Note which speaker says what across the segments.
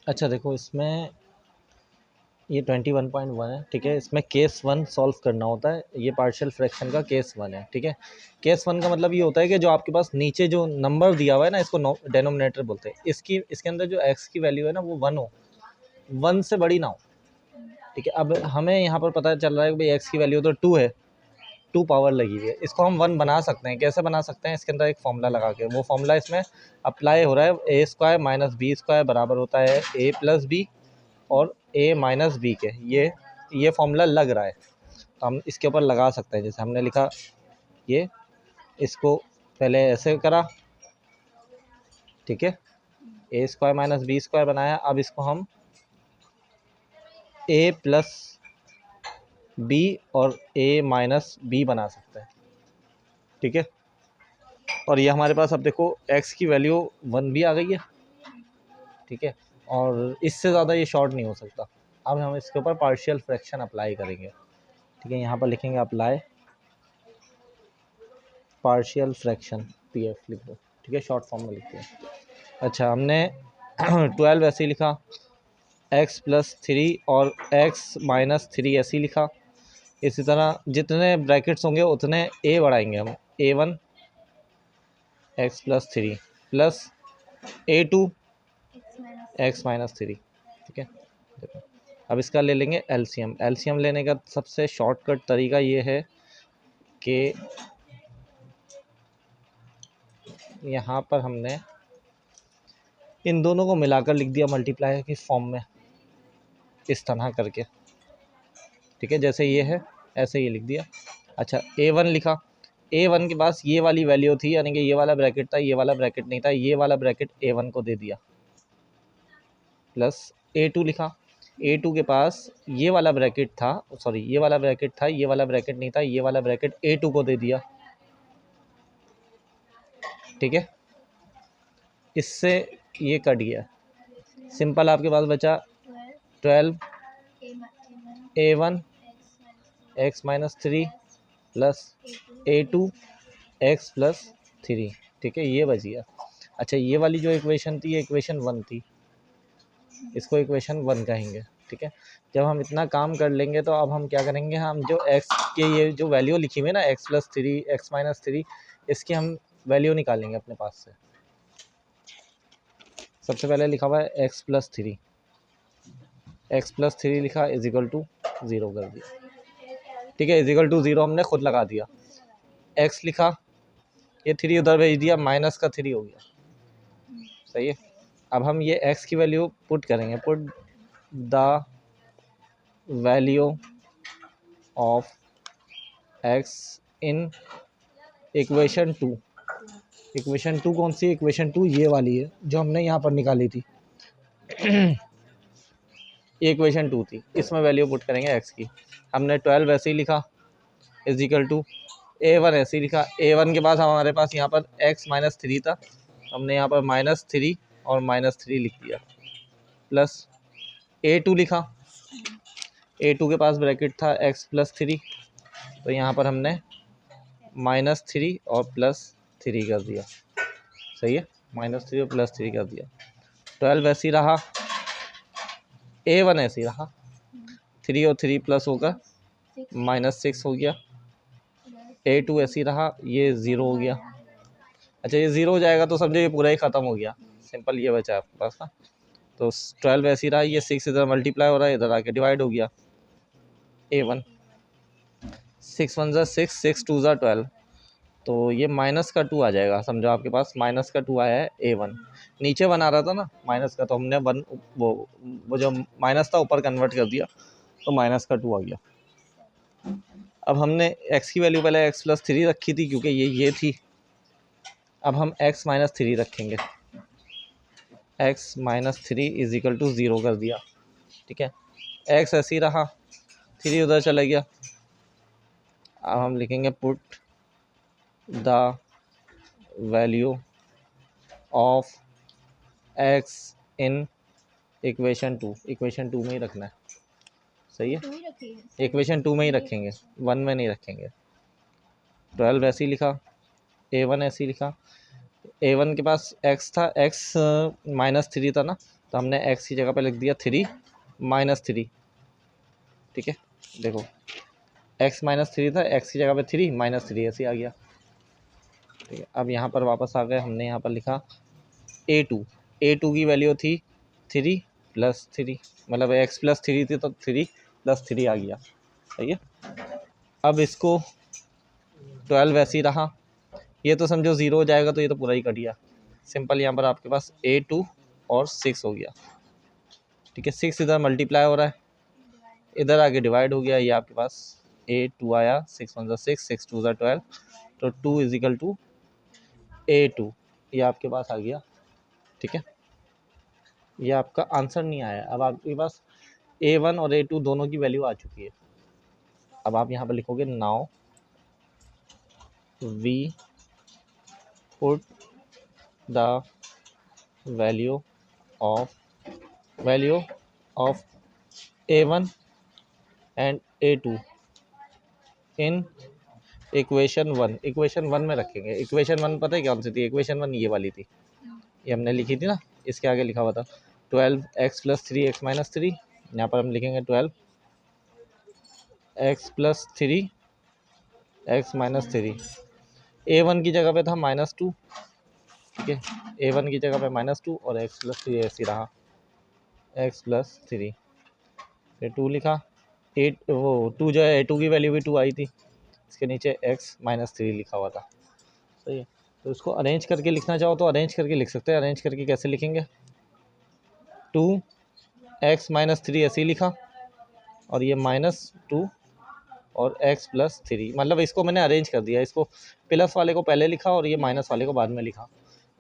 Speaker 1: अच्छा देखो, इसमें ये 21.1 है, ठीक है। इसमें केस 1 सॉल्व करना होता है। ये पार्शियल फ्रैक्शन का केस 1 है, ठीक है। केस 1 का मतलब ये होता है कि जो आपके पास नीचे जो नंबर दिया हुआ है ना, इसको डेनोमिनेटर बोलते हैं। इसके अंदर जो एक्स की वैल्यू है ना, वो 1 हो, 1 से बड़ी ना हो, ठीक है। अब हमें यहाँ पर पता चल रहा है कि भाई एक्स की वैल्यू तो 2 है, 2 पावर लगी हुई है। इसको हम 1 बना सकते हैं। कैसे बना सकते हैं? इसके अंदर एक फॉर्मूला लगा के, वो फॉर्मूला इसमें अप्लाई हो रहा है। ए स्क्वायर माइनस बी स्क्वायर बराबर होता है ए प्लस बी और ए माइनस बी के। ये फॉर्मूला लग रहा है, तो हम इसके ऊपर लगा सकते हैं। जैसे हमने लिखा ये, इसको पहले ऐसे करा, ठीक है। ए स्क्वायर माइनस बी स्क्वायर बनाया। अब इसको हम ए प्लस बी और ए माइनस बी बना सकते हैं, ठीक है। और ये हमारे पास अब देखो एक्स की वैल्यू 1 भी आ गई है, ठीक है। और इससे ज़्यादा ये शॉर्ट नहीं हो सकता। अब हम इसके ऊपर पार्शियल फ्रैक्शन अप्लाई करेंगे, ठीक है। यहाँ पर लिखेंगे अप्लाई पार्शियल फ्रैक्शन, पीएफ लिख दो, ठीक है, शॉर्ट फॉर्म में लिखते हैं। अच्छा, हमने 12 ऐसे ही लिखा, x प्लस 3 और x माइनस 3 ऐसे ही लिखा। इसी तरह जितने ब्रैकेट्स होंगे उतने a बढ़ाएंगे हम। a1 x plus 3 plus a2 x minus 3, ठीक है। देखो, अब इसका ले लेंगे एलसीएम। एलसीएम लेने का सबसे शॉर्टकट तरीका ये है कि यहाँ पर हमने इन दोनों को मिलाकर लिख दिया मल्टीप्लाई की फॉर्म में, इस तरह करके, ठीक है। जैसे ये है ऐसे ये लिख दिया। अच्छा, a1 लिखा। a1 के पास ये वाली वैल्यू थी, यानी कि ये वाला ब्रैकेट था, ये वाला ब्रैकेट नहीं था, ये वाला ब्रैकेट a1 को दे दिया। प्लस a2 लिखा। a2 के पास ये वाला ब्रैकेट था, सॉरी ये वाला ब्रैकेट था, ये वाला ब्रैकेट नहीं था, ये वाला ब्रैकेट a2 को दे दिया, ठीक है। इससे ये कट गया। सिंपल आपके पास बचा 12 a1 x minus 3 plus a2 x plus 3, ठीक है, ये बच गया। अच्छा, ये वाली जो इक्वेशन थी, ये इक्वेशन 1 थी, इसको इक्वेशन 1 कहेंगे, ठीक है। जब हम इतना काम कर लेंगे तो अब हम क्या करेंगे, हम जो x के ये जो वैल्यू लिखी हुई है ना, x प्लस 3 x माइनस 3, इसकी हम वैल्यू निकालेंगे अपने पास से। सबसे पहले लिखा हुआ है x प्लस 3, x प्लस 3 लिखा इज इक्वल टू 0 कर दिया, ठीक है। इज इक्वल टू 0 हमने खुद लगा दिया। x लिखा, ये 3 उधर भेज दिया, माइनस का 3 हो गया, सही है। अब हम ये x की वैल्यू पुट करेंगे, put the value of x in equation 2। Equation 2 कौन सी? इक्वेशन 2 ये वाली है जो हमने यहाँ पर निकाली थी। ये इक्वेशन 2 थी, इसमें वैल्यू पुट करेंगे x की। हमने 12 ऐसे ही लिखा इज इक्वल टू a1 ऐसे ही लिखा। a1 के पास हमारे पास यहाँ पर x माइनस 3 था, हमने यहाँ पर माइनस 3 और माइनस 3 लिख दिया, प्लस a2 लिखा। a2 के पास ब्रैकेट था x प्लस 3, तो यहाँ पर हमने माइनस 3 और प्लस 3 कर दिया, सही है। माइनस 3 और प्लस 3 कर दिया। 12 ऐसे ही रहा, a1 ऐसे ही रहा, 3 और 3 प्लस होकर माइनस 6 हो गया। a2 ऐसे ही रहा, ये 0 हो गया। अच्छा, ये 0 हो जाएगा तो समझो ये पूरा ही ख़त्म हो गया, सिंपल ये बचा आपके पास ना। तो 12 ऐसे ही रहा, ये 6 इधर मल्टीप्लाई हो रहा है, इधर आके डिवाइड हो गया। a1 6 1 6, 6 2 12, तो ये माइनस का 2 आ जाएगा। समझो आपके पास माइनस का 2 आया है a1। नीचे 1 आ रहा था ना माइनस का, तो हमने 1 वो जो माइनस था ऊपर कन्वर्ट कर दिया, तो माइनस का 2 आ गया। अब हमने x की वैल्यू पहले x प्लस 3 रखी थी, क्योंकि ये थी। अब हम x माइनस 3 रखेंगे, x minus 3 is equal to 0 कर दिया, ठीक है। x ऐसे ही रहा, 3 उधर चला गया। अब हम लिखेंगे put the value of x in equation 2। Equation 2 में ही रखना है, सही है। इक्वेशन 2 में ही रखेंगे, 1 में नहीं रखेंगे। 12 ऐसे ही लिखा, a1 ऐसे ही लिखा, A1 के पास x था, x -3 था ना, तो हमने x की जगह पे लिख दिया 3 -3। ठीक है, देखो x -3 था, x की जगह पे 3 -3 ऐसे आ गया। ठीक है, अब यहाँ पर वापस आ गए, हमने यहाँ पर लिखा A2 की वैल्यू थी 3 + 3, मतलब x + 3 थी तो 3 + 3 आ गया। सही है। अब इसको 12 ऐसे ही रहा, ये तो समझो 0 हो जाएगा तो ये तो पूरा ही कट गया। सिंपल यहाँ पर आपके पास A2 और 6 हो गया। ठीक है, 6 इधर मल्टीप्लाई हो रहा है, इधर आगे डिवाइड हो गया, ये आपके पास A2 आया, 6 1 6, 6 2 12, तो 2 = A2, ये आपके पास आ गया। ठीक है, ये आपका आंसर नहीं आया। अब आपके पास A1 और A2 दोनों की वैल्यू आ चुकी है। अब आप यहाँ पर लिखोगे now we put the value of A1 and A2 in equation 1। Equation 1 में रखेंगे। इक्वेशन 1 पता है कौन सी थी? इक्वेशन 1 ये वाली थी, ये हमने लिखी थी ना, इसके आगे लिखा हुआ था 12x + 3x - 3। यहाँ पर हम लिखेंगे 12x + 3x - 3। A1 की जगह पे था -2। ठीक है, A1 की जगह पे -2 और x + 3 ऐसे रहा, x + 3, फिर 2 लिखा। 8 वो 2 जो है A2 की वैल्यू भी 2 आई थी, इसके नीचे x - 3 लिखा हुआ था। सही है, तो इसको अरेंज करके लिखना चाहो तो अरेंज करके लिख सकते हैं। अरेंज करके कैसे लिखेंगे? 2x - 3 ऐसे ही लिखा, और ये -2 और x + 3, मतलब इसको मैंने अरेंज कर दिया। इसको प्लस वाले को पहले लिखा और ये माइनस वाले को बाद में लिखा।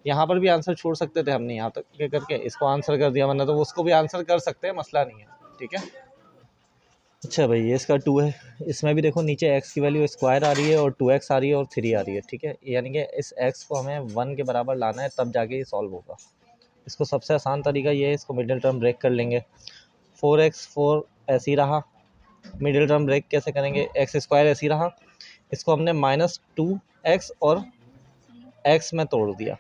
Speaker 1: यहाँ पर भी आंसर छोड़ सकते थे हमने, यहाँ तक के करके इसको आंसर कर दिया, वरना तो उसको भी आंसर कर सकते हैं, मसला नहीं है। ठीक है, अच्छा भाई ये इसका 2 है, इसमें भी देखो नीचे x की वैल्यू स्क्वायर आ रही है और 2x आ रही है और 3 आ रही है। ठीक है, यानी कि इस x को हमें 1 के बराबर लाना है, तब जाके ये सॉल्व होगा। इसको सबसे आसान तरीका ये है, इसको मिडिल टर्म ब्रेक कर लेंगे। 4x 4 ऐसे ही रहा, मिडिल टर्म ब्रेक कैसे करेंगे? x² ऐसे ही रहा, इसको हमने -2x और x में तोड़ दिया।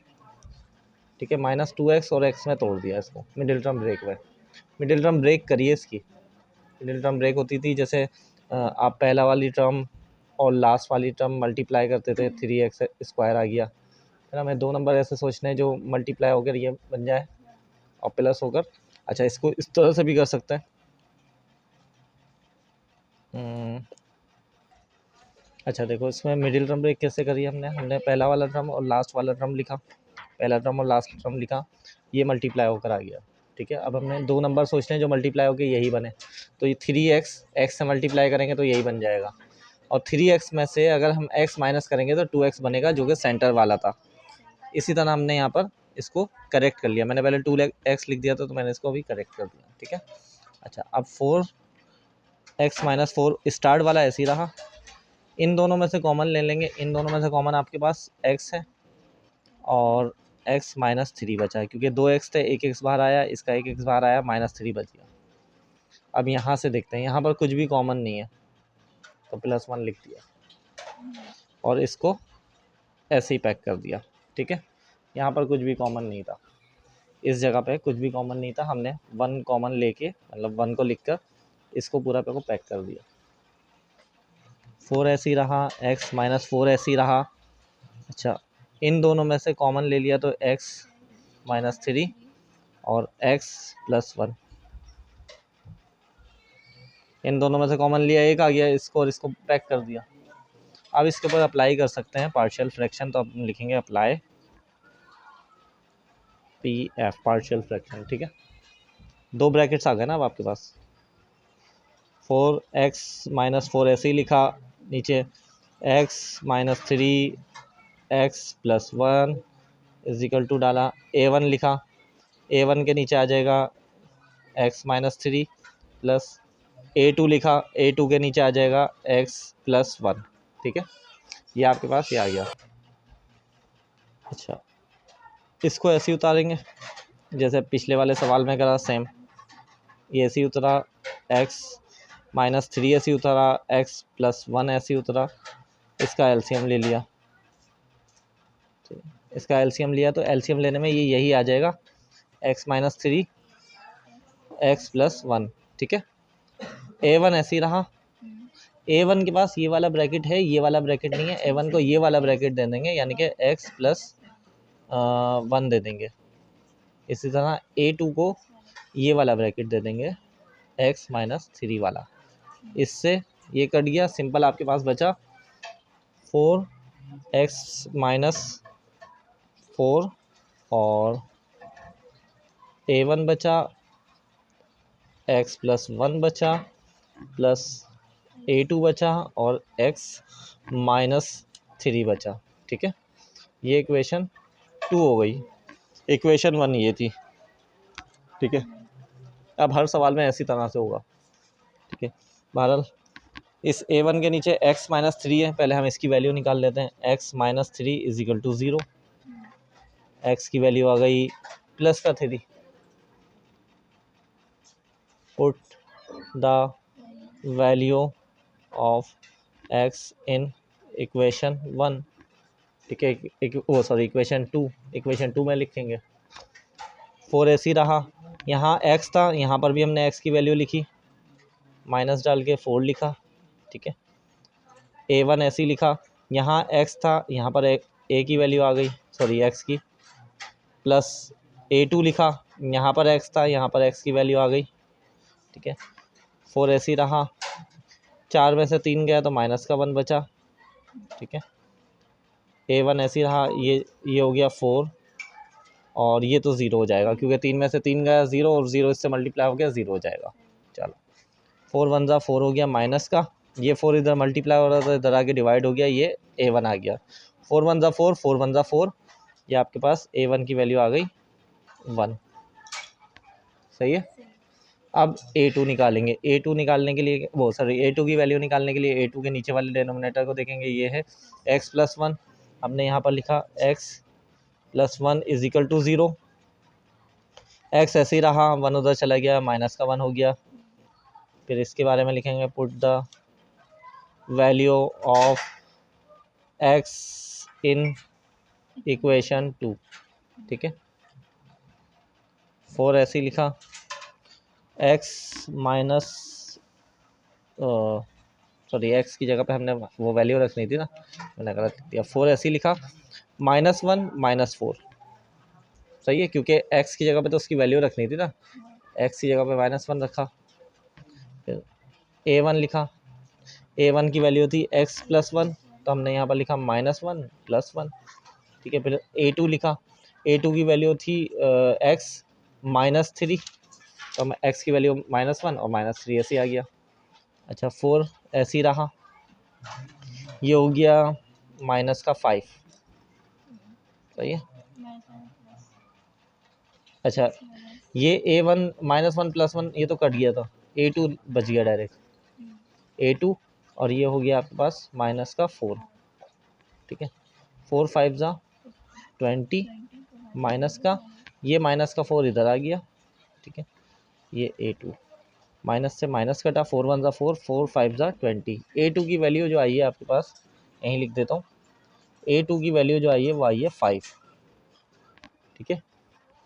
Speaker 1: ठीक है, -2x और x में तोड़ दिया इसको मिडिल टर्म ब्रेक में। मिडिल टर्म ब्रेक करिए इसकी। मिडिल टर्म ब्रेक होती थी जैसे आप पहला वाली टर्म और लास्ट वाली टर्म मल्टीप्लाई करते थे, 3x² आ गया। फिर हमें 2 नंबर ऐसे सोचने हैं जो मल्टीप्लाई होकर ये बन जाए और प्लस होकर। अच्छा, इसको इस तरह से भी कर सकते हैं। अच्छा देखो, इसमें मिडिल टर्म ब्रेक कैसे करी हमने पहला वाला टर्म और लास्ट वाला टर्म लिखा, पहला टर्म और लास्ट टर्म लिखा, ये मल्टीप्लाई होकर आ गया। ठीक है, अब हमने 2 नंबर सोचने हैं जो मल्टीप्लाई होकर यही बने, तो ये 3x x से मल्टीप्लाई करेंगे तो यही बन जाएगा, और 3x में से अगर हम x माइनस करेंगे तो 2x बनेगा, जो कि सेंटर वाला था। इसी तरह हमने यहाँ पर इसको करेक्ट कर लिया। मैंने पहले 2x लिख दिया था, तो मैंने इसको भी करेक्ट कर दिया। ठीक है, अच्छा अब 4x - 4 स्टार्ट वाला ऐसे ही रहा, इन दोनों में से कॉमन ले लेंगे। इन दोनों में से कॉमन आपके पास x है और x - 3 बचा है, क्योंकि 2x थे, एक x बाहर आया, इसका एक x बाहर आया, -3 बच गया। अब यहाँ से देखते हैं, यहाँ पर कुछ भी कॉमन नहीं है, तो +1 लिख दिया और इसको ऐसे ही पैक कर दिया। ठीक है, यहाँ पर कुछ भी कॉमन नहीं था, इस जगह पे कुछ भी कॉमन नहीं था, हमने 1 कॉमन लेके, मतलब 1 को लिखकर इसको पूरा पे को पैक कर दिया। 4 ऐसे ही रहा, x - 4 ऐसे ही रहा। अच्छा, इन दोनों में से कॉमन ले लिया तो x - 3 और x + 1, इन दोनों में से कॉमन लिया, एक आ गया, इसको और इसको पैक कर दिया। अब इसके ऊपर अप्लाई कर सकते हैं पार्शियल फ्रैक्शन, तो अब लिखेंगे अप्लाई PF, पार्शियल फ्रैक्शन। ठीक है, 2 ब्रैकेट्स आ गए ना अब आपके पास। 4x - 4 ऐसे ही लिखा, नीचे x - 3 x + 1 = डाला, A1 लिखा, A1 के नीचे आ जाएगा x - 3 प्लस A2 लिखा, A2 के नीचे आ जाएगा x + 1। ठीक है, ये आपके पास ये आ गया। अच्छा, इसको ऐसे ही उतारेंगे जैसे पिछले वाले सवाल में करा, सेम ये ऐसे ही उतरा, x - 3 ऐसे ही उतरा, x + 1 ऐसे ही उतरा, इसका एलसीएम ले लिया, इसका एलसीएम लिया तो एलसीएम लेने में ये यही आ जाएगा x माइनस 3 x प्लस 1, ठीक है। a1 ऐसे ही रहा, a1 के पास ये वाला ब्रैकेट है, ये वाला ब्रैकेट नहीं है, a1 को ये वाला ब्रैकेट दे देंगे यानी कि x प्लस 1 दे देंगे। इसी तरह a2 को ये वाला ब्रैकेट दे देंगे x माइनस 3 वाला। इससे ये कट गया, सिंपल आपके पास बचा 4x माइनस 4 और a1 बचा, x प्लस 1 बचा, प्लस a2 बचा और x माइनस 3 बचा, ठीक है। ये इक्वेशन 2 हो गई, इक्वेशन 1 ये थी, ठीक है। अब हर सवाल में ऐसी तरह से होगा, ठीक है। बहरहाल इस a1 के नीचे x माइनस 3 है, पहले हम इसकी वैल्यू निकाल लेते हैं। x minus 3 is equal to 0, x की वैल्यू आ गई प्लस का 3। Put the value of x in equation 1, ठीक है। वो सॉरी इक्वेशन 2, इक्वेशन 2 में लिखेंगे। 4 ऐसी रहा, यहाँ x था, यहाँ पर भी हमने x की वैल्यू लिखी, माइनस डाल के 4 लिखा, ठीक है। a1 ऐसी लिखा, यहाँ x था, यहाँ पर a की वैल्यू आ गई, सॉरी x की, प्लस a2 लिखा, यहाँ पर x था, यहाँ पर x की वैल्यू आ गई, ठीक है। 4 ऐसी रहा, 4 में से 3 गया तो माइनस का 1 बचा, ठीक है। a1 ऐसी रहा, ये हो गया 4 और ये तो 0 हो जाएगा क्योंकि 3 में से 3 गया 0 और 0 इससे मल्टीप्लाई हो गया 0 हो जाएगा। चलो 4 1 ज़ा 4 हो गया माइनस का, ये 4 इधर मल्टीप्लाई हो रहा था, इधर आके डिवाइड हो गया, ये a1 आ गया। 4 1 ज़ा 4, 4 1 ज़ा 4, ये आपके पास a1 की वैल्यू आ गई 1, सही है। अब a2 निकालेंगे, a2 निकालने के लिए वो सॉरी a2 की वैल्यू निकालने के लिए a2 के नीचे वाले डिनोमिनेटर को देखेंगे, ये है x प्लस 1, हमने यहाँ पर लिखा x plus 1 is equal to 0, x ऐसे ही रहा, 1 उधर चला गया, माइनस का 1 हो गया। फिर इसके बारे में लिखेंगे put the value of x in equation 2, ठीक है। 4 ऐसे ही लिखा, x माइनस सॉरी x की जगह पे हमने वो वैल्यू रखनी थी ना, मैंने गलत लिख दिया। 4 ऐसे ही लिखा, -1 -4, सही है, क्योंकि x की जगह पे तो उसकी वैल्यू रखनी थी ना, x की जगह पे -1 रखा। फिर a1 लिखा, a1 की वैल्यू थी x प्लस 1, तो हमने यहाँ पर लिखा -1 प्लस 1, ठीक है। फिर a2 लिखा, a2 की वैल्यू थी x माइनस 3, तो हम x की वैल्यू -1 और -3 ऐसे आ गया। अच्छा 4 ऐसे ही रहा, ये हो गया माइनस का 5, सही है। अच्छा ये a1 -1 प्लस 1 ये तो कट गया था, a2 बच गया डायरेक्ट, a2 और ये हो गया आपके पास माइनस का 4, ठीक है। 4 5 ज़ा 20, माइनस का ये माइनस का 4 इधर आ गया, ठीक है। ये a2 माइनस से माइनस कटा, 4 1 ज़ा 4, 4 5 ज़ा 20, a2 की वैल्यू जो आई है आपके पास, यहीं लिख देता हूँ, a2 की वैल्यू जो आई है वो आई है 5, ठीक है।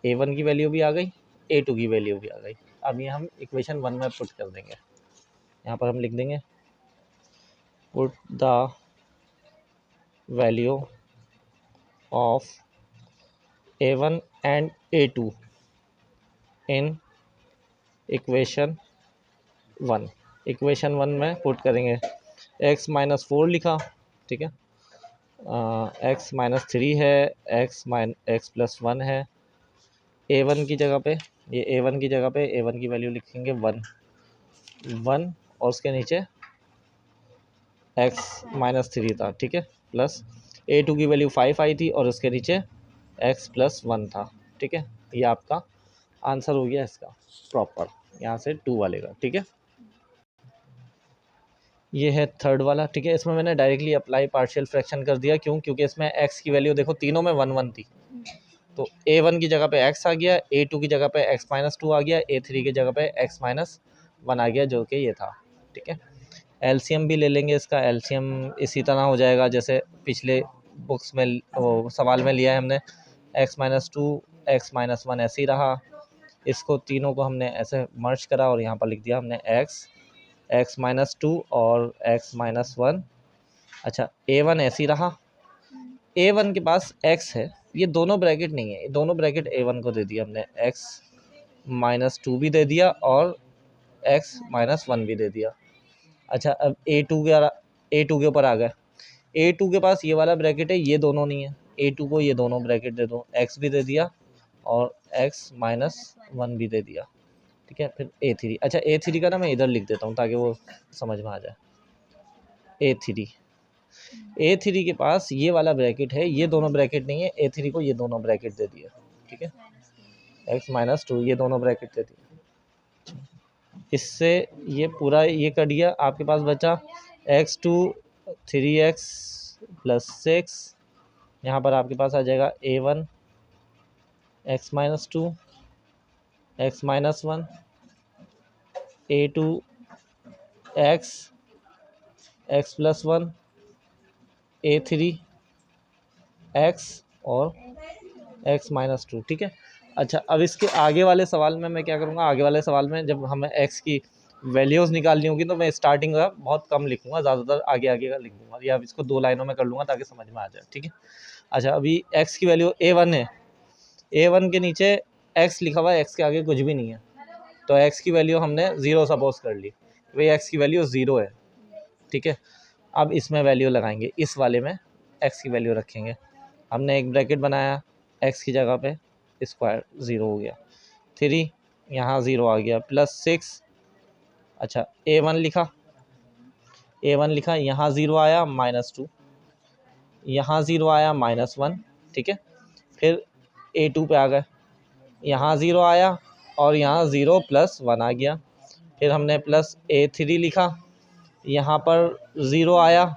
Speaker 1: a1 की वैल्यू भी आ गई, a2 की वैल्यू भी आ गई। अब ये हम इक्वेशन 1 में पुट कर देंगे, यहाँ पर हम लिख देंगे put the value of a1 and a2 in equation 1। Equation 1 में पुट करेंगे, x माइनस 4 लिखा, ठीक है, x माइनस 3 है, x प्लस 1 है, a1 की जगह पे ये a1 की जगह पे a1 की वैल्यू लिखेंगे 1 और उसके नीचे x माइनस 3 था, ठीक है, प्लस a2 की वैल्यू 5 आई थी और उसके नीचे x प्लस 1 था, ठीक है। ये आपका आंसर हो गया इसका प्रॉपर, यहाँ से 2 वाले का, ठीक है। ये है थर्ड वाला, ठीक है। इसमें मैंने डायरेक्टली अप्लाई पार्शियल फ्रैक्शन कर दिया, क्यों? क्योंकि इसमें x की वैल्यू देखो तीनों में 1 1 थी, तो a1 की जगह पे x आ गया, a2 की जगह पे x माइनस 2 आ गया, a3 की जगह पे x माइनस 1 आ गया, जो कि ये था, ठीक है। एलसीएम भी ले लेंगे, इसका एलसीएम इसी तरह हो जाएगा जैसे पिछले बुक्स में सवाल में लिया है हमने, x-2 x-1 ऐसे ही रहा। इसको तीनों को हमने ऐसे मर्ज करा और यहाँ पर लिख दिया हमने x-2 और x-1। अच्छा A1 ऐसे ही रहा। A1 के पास x है, ये दोनों ब्रैकेट नहीं है, दोनों ब्रैकेट A1 को दे दिया हमने, x-2 भी दे दिया और x-1 भी दे दिया। अच्छा अब A2 के ऊपर आ गए। A2 के पास ये वाला ब्रैकेट है, ये दोनों नहीं है, A2 को ये दोनों ब्रैकेट दे दो, x भी दे दिया और x-1 भी दे दिया, ठीक है। फिर A3, अच्छा A3 का ना मैं इधर लिख देता हूँ ताकि वो समझ में आ जाए। A3 के पास ये वाला ब्रैकेट है, ये दोनों ब्रैकेट नहीं है, A3 को ये दोनों ब्रैकेट दे दिया, ठीक है, x-2 ये दोनों ब्रैकेट दे दिया। इससे ये पूरा ये कट गया, आपके पास बचा x2 3x + 6, यहाँ पर आपके पास आ जाएगा A1 x-2 x-1 A2 x+1 A3 x और x-2, ठीक है। अच्छा अब इसके आगे वाले सवाल में मैं क्या करूँगा, आगे वाले सवाल में जब हमें x की वैल्यूज़ निकालनी होगी तो मैं स्टार्टिंग का बहुत कम लिखूँगा, ज़्यादातर आगे आगे का लिख दूँगा, या इसको 2 लाइनों में कर लूँगा ताकि समझ में आ जाए, ठीक है। अच्छा अभी x की वैल्यू A1 है, A1 के नीचे x लिखा हुआ है, x के आगे कुछ भी नहीं है, तो x की वैल्यू हमने 0 सपोज कर ली, भाई x की वैल्यू 0 है, ठीक है। अब इसमें वैल्यू लगाएंगे, इस वाले में x की वैल्यू रखेंगे, हमने एक ब्रैकेट बनाया, x की जगह पे स्क्वायर 0 हो गया, 3 यहाँ 0 आ गया, +6। अच्छा A1 लिखा, यहाँ 0 आया, -2 यहाँ 0 आया, -1, ठीक है। फिर A2 पे आ गए, यहाँ 0 आया और यहाँ 0 + 1 आ गया, फिर हमने +A3 लिखा, यहाँ पर 0 आया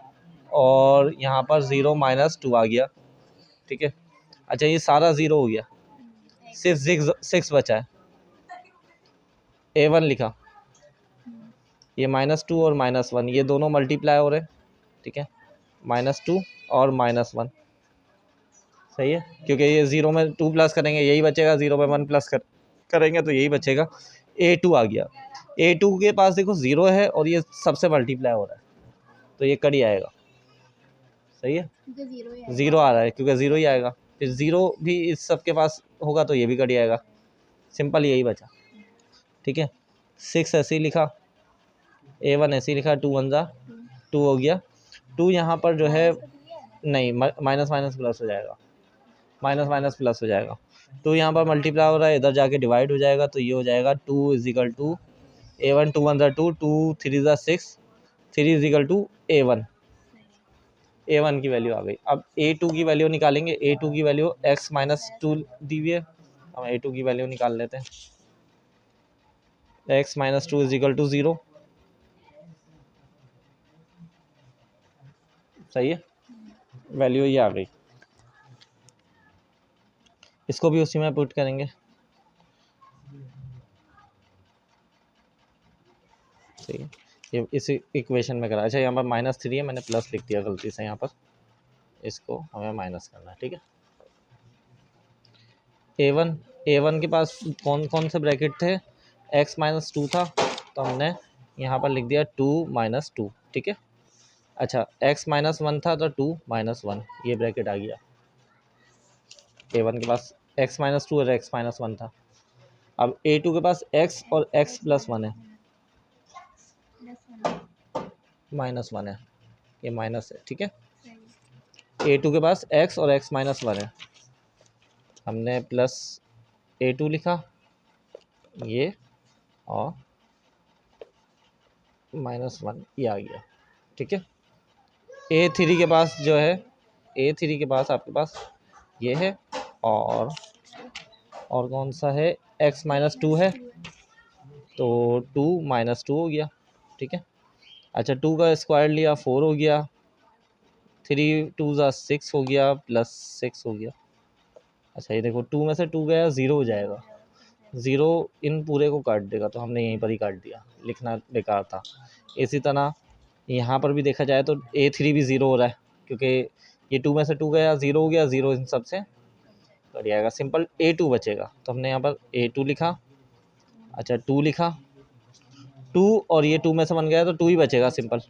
Speaker 1: और यहाँ पर 0 - 2 आ गया, ठीक है। अच्छा ये सारा 0 हो गया, सिर्फ 6 बचा है। A1 लिखा, ये -2 और -1 ये दोनों मल्टीप्लाई हो रहे हैं, ठीक है, -2 और -1, सही है, क्योंकि ये 0 में 2 प्लस करेंगे यही बचेगा, 0 में 1 प्लस करेंगे तो यही बचेगा। A2 आ गया, A2 के पास देखो 0 है और ये सबसे मल्टीप्लाई हो रहा है, तो ये कट ही आएगा, सही है, 0 आ रहा है क्योंकि 0 ही आएगा, फिर 0 भी इस सब के पास होगा तो ये भी कट ही आएगा, सिंपल यही बचा, ठीक है। 6 ऐसे ही लिखा, A1 ऐसे ही लिखा, 2 1 जा 2 हो गया, 2 यहाँ पर जो है नहीं माइनस प्लस हो जाएगा, माइनस प्लस हो जाएगा, 2 यहाँ पर मल्टीप्लाई हो रहा है, इधर जाके डिवाइड हो जाएगा, तो ये हो जाएगा 2 = A1 2 1 2 2 3 6 3 = A1 की वैल्यू आ गई। अब A2 की वैल्यू निकालेंगे, A2 की वैल्यू x-2 दी हुई है, हम A2 की वैल्यू निकाल लेते हैं, x-2 = 0, सही है, वैल्यू ये आ गई, इसको भी उसी में पुट करेंगे, सही है, ये इस इक्वेशन में करा। अच्छा यहाँ पर -3 है, मैंने प्लस लिख दिया गलती से, यहाँ पर इसको हमें माइनस करना है, ठीक है। A1 के पास कौन कौन से ब्रैकेट थे, x-2 था, तो हमने यहाँ पर लिख दिया 2 - 2, ठीक है। अच्छा x-1 था तो 2 - 1 ये ब्रैकेट आ गया, A1 के पास x-2 और x-1 था। अब A2 के पास x और x+1 है, -1 है, ये माइनस है, ठीक है। A2 के पास x और x-1 है, हमने +A2 लिखा ये और -1 ये आ गया, ठीक है। A3 के पास जो है, A3 के पास आपके पास ये है और कौन सा है, x-2 है, तो 2 - 2 हो गया, ठीक है। अच्छा 2 का स्क्वायर लिया 4 हो गया, 3 2 ज़ा 6 हो गया, +6 हो गया। अच्छा ये देखो 2 में से 2 गया 0 हो जाएगा, 0 इन पूरे को काट देगा, तो हमने यहीं पर ही काट दिया, लिखना बेकार था। इसी तरह यहाँ पर भी देखा जाए तो A3 भी 0 हो रहा है, क्योंकि ये 2 में से 2 गया, 0 हो गया, 0 इन सब से कट जाएगा, सिंपल A2 बचेगा। तो हमने यहाँ पर A2 लिखा, अच्छा 2 लिखा, 2 और ये 2 में से 1 गया तो 2 ही बचेगा, सिंपल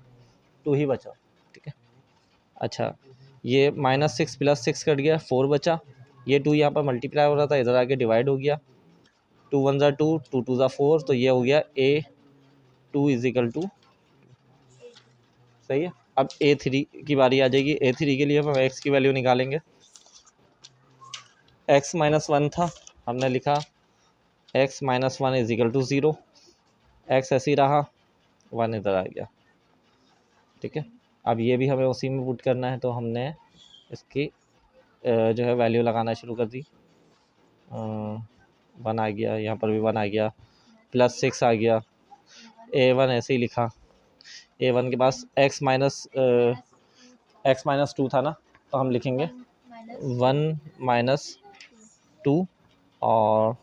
Speaker 1: 2 ही बचा, ठीक है। अच्छा ये -6 + 6 कट गया, 4 बचा, ये 2 यहाँ पर मल्टीप्लाई हो रहा था, इधर आके डिवाइड हो गया, 2 1 ज़ा 2, 2 2 ज़ा 4, तो ये हो गया A2 = सही है। अब A3 की बारी आ जाएगी। A3 के लिए हम x की वैल्यू निकालेंगे। x - 1 था, हमने लिखा x - 1 = 0, x ऐसे ही रहा, 1 इधर आ गया, ठीक है। अब ये भी हमें उसी में पुट करना है, तो हमने इसकी जो है वैल्यू लगाना शुरू कर दी। 1 आ गया, यहाँ पर भी 1 आ गया, +6 आ गया, A1 ऐसे ही लिखा, A1 के पास x - 2 था ना, तो हम लिखेंगे 1 - 2, और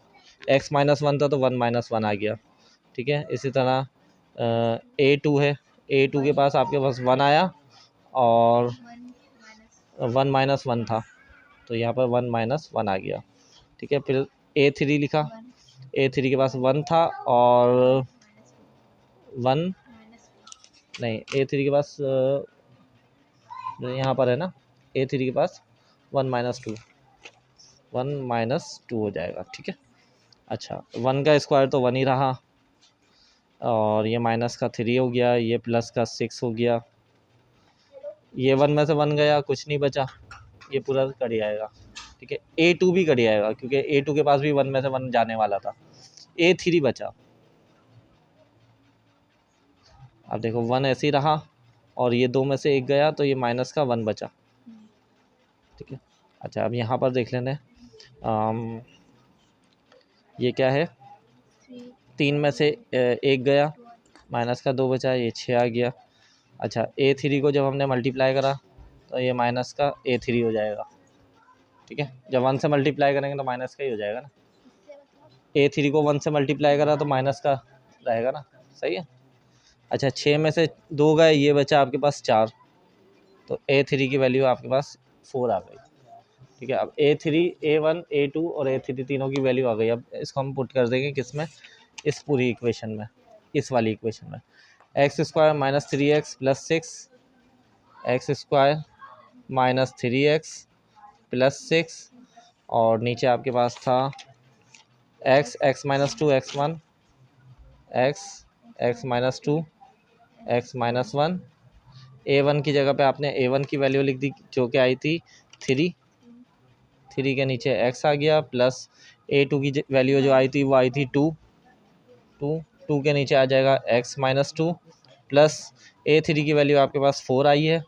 Speaker 1: x - 1 था तो 1 - 1 आ गया, ठीक है। इसी तरह A2 है, A2 के पास आपके पास 1 आया और 1 - 1 था, तो यहाँ पर 1 - 1 आ गया, ठीक है। फिर A3 लिखा, A3 के पास 1 था और 1 नहीं, A3 के पास यहाँ पर है ना, A3 के पास 1 - 2, 1 - 2 हो जाएगा, ठीक है। अच्छा 1 का स्क्वायर तो 1 ही रहा, और ये माइनस का 3 हो गया, ये प्लस का 6 हो गया, ये 1 में से 1 गया, कुछ नहीं बचा, ये पूरा कट जाएगा, ठीक है। A2 भी कट जाएगा, क्योंकि A2 के पास भी 1 में से 1 जाने वाला था, A3 बचा। अब देखो 1 ऐसे ही रहा, और ये 2 में से 1 गया, तो ये माइनस का 1 बचा, ठीक है। अच्छा अब यहाँ पर देख लेते हैं, ये क्या है, 3 में से 1 गया, माइनस का 2 बचा, ये 6 आ गया। अच्छा A3 को जब हमने मल्टीप्लाई करा तो ये माइनस का A3 हो जाएगा, ठीक है। जब 1 से मल्टीप्लाई करेंगे तो माइनस का ही हो जाएगा ना, A3 को 1 से मल्टीप्लाई करा तो माइनस का रहेगा ना, सही है। अच्छा 6 में से 2 गए, ये बचा आपके पास 4, तो A3 की वैल्यू आपके पास 4 आ गई, ठीक है। अब A3, A1, A2 और A3 तीनों की वैल्यू आ गई। अब इसको हम पुट कर देंगे किस में, इस पूरी इक्वेशन में, इस वाली इक्वेशन में, x² - 3x + 6, x² - 3x + 6, और नीचे आपके पास था x - 2 x1, x - 2 x - 1, A1 की जगह पे आपने A1 की वैल्यू लिख दी, जो कि आई थी 3 के नीचे x आ गया, प्लस A2 की वैल्यू जो आई थी वो आई थी 2 के नीचे आ जाएगा x - 2, प्लस A3 की वैल्यू आपके पास 4 आई है,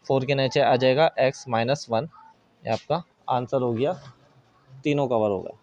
Speaker 1: 4 के नीचे आ जाएगा x - 1। ये आपका आंसर हो गया, तीनों कवर हो गया।